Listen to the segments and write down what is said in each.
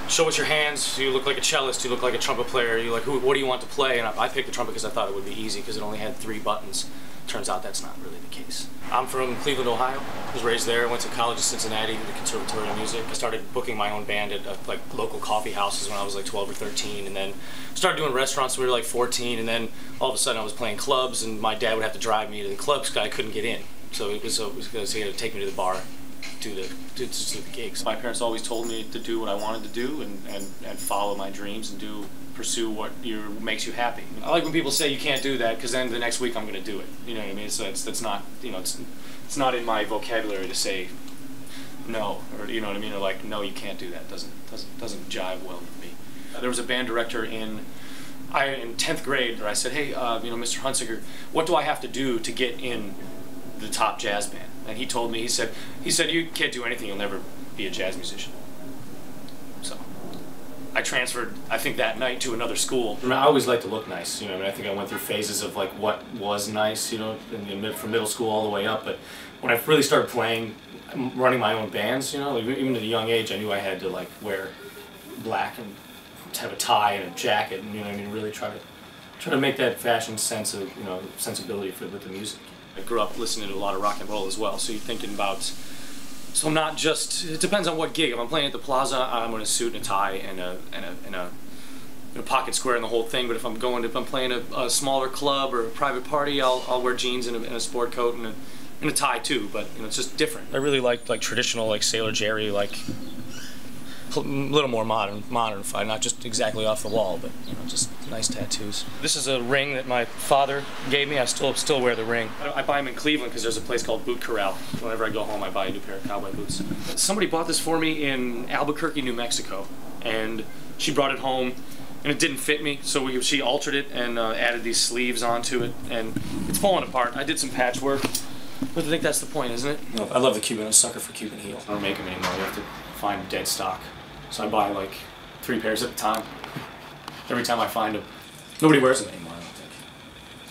show us your hands. You look like a cellist. You look like a trumpet player. You like, what do you want to play? And I picked the trumpet because I thought it would be easy because it only had 3 buttons. Turns out that's not really the case. I'm from Cleveland, Ohio. I was raised there. I went to college in Cincinnati, the Conservatory of Music. I started booking my own band at like local coffee houses when I was like 12 or 13, and then started doing restaurants when we were like 14, and then all of a sudden I was playing clubs, and my dad would have to drive me to the clubs because I couldn't get in. So he had to take me to the bar to do the gigs. My parents always told me to do what I wanted to do and follow my dreams and pursue what makes you happy. I like when people say you can't do that because then the next week I'm going to do it. You know what I mean? So that's not, you know, it's not in my vocabulary to say no, or you know what I mean, or like no, you can't do that. Doesn't jive well with me. There was a band director in 10th grade where I said, hey, you know, Mr. Hunsiker, what do I have to do to get in the top jazz band? And he told me, he said you can't do anything, you'll never be a jazz musician. So I transferred, I think that night, to another school. I always liked to look nice, you know. I mean, I think I went through phases of like what was nice, you know, from middle school all the way up. But when I really started playing, running my own bands, you know, even at a young age, I knew I had to like wear black and have a tie and a jacket, and you know what I mean, really try to make that fashion sense of, you know, sensibility with the music. I grew up listening to a lot of rock and roll as well, so you're thinking about, so not just, it depends on what gig. If I'm playing at the Plaza, I'm in a suit and a tie and a pocket square and the whole thing. But if I'm playing a smaller club or a private party, I'll wear jeans and a sport coat and a tie too. But you know, it's just different. I really like traditional, like Sailor Jerry, like a little more modern-ified, not just exactly off the wall, but you know, just nice tattoos. This is a ring that my father gave me. I still wear the ring. I buy them in Cleveland because there's a place called Boot Corral. Whenever I go home, I buy a new pair of cowboy boots. Somebody bought this for me in Albuquerque, New Mexico, and she brought it home, and it didn't fit me, so she altered it and added these sleeves onto it, and it's falling apart. I did some patchwork, but I think that's the point, isn't it? I love the Cuban. I'm a sucker for Cuban heel. I don't make them anymore. You have to find dead stock. So I buy like 3 pairs at a time. Every time I find them. Nobody wears them anymore, I don't think.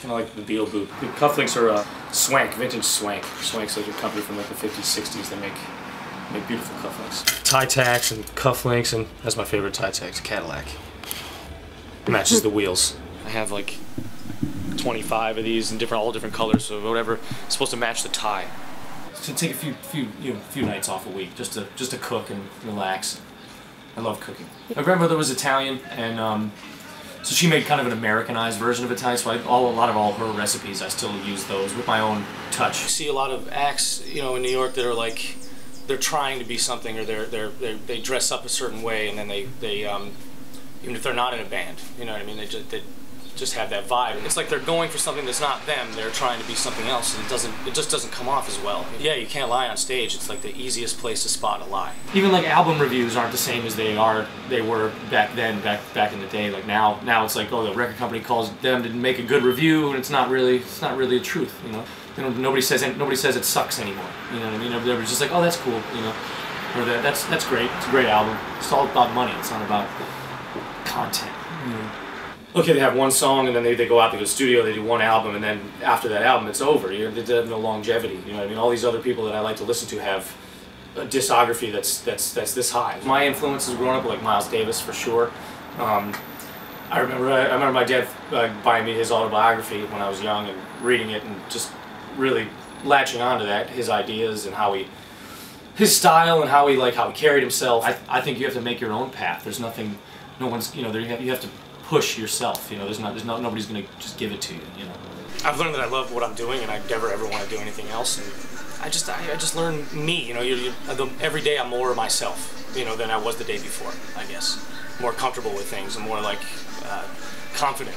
Kind of like the Beetle boot. The cufflinks are Swank, vintage Swank. Swank's like a company from like the 50s, 60s that make beautiful cufflinks. Tie tacks and cufflinks, and that's my favorite tie tack, Cadillac. It matches the wheels. I have like 25 of these in all different colors, so whatever. It's supposed to match the tie. To take a few nights off a week, just to cook and relax. I love cooking. My grandmother was Italian, and so she made kind of an Americanized version of Italian. So a lot of her recipes, I still use those with my own touch. You see a lot of acts, you know, in New York that are like they're trying to be something, or they dress up a certain way, and then they even if they're not in a band, you know what I mean? They just have that vibe. It's like they're going for something that's not them. They're trying to be something else, and it just doesn't come off as well. Yeah, you can't lie on stage. It's like the easiest place to spot a lie. Even like album reviews aren't the same as they were back then, back in the day. Like now it's like, oh, the record company calls them to make a good review, and it's not really the truth. You know, nobody says it sucks anymore. You know what I mean? Everybody's just like, oh, that's cool. You know, or that's great. It's a great album. It's all about money. It's not about content. You know? Okay, they have one song, and then they go out to the studio, they do one album, and then after that album, it's over. They have no longevity. You know what I mean? All these other people that I like to listen to have a discography that's this high. My influences growing up were like Miles Davis, for sure. I remember my dad buying me his autobiography when I was young and reading it and just really latching onto that, his ideas and his style and how he carried himself. I think you have to make your own path. There's nothing, no one's, you know, you have to push yourself, you know. Nobody's gonna just give it to you, you know. I've learned that I love what I'm doing, and I never ever want to do anything else. And I just learn me, you know. Every day I'm more myself, you know, than I was the day before. I guess more comfortable with things and more like confident.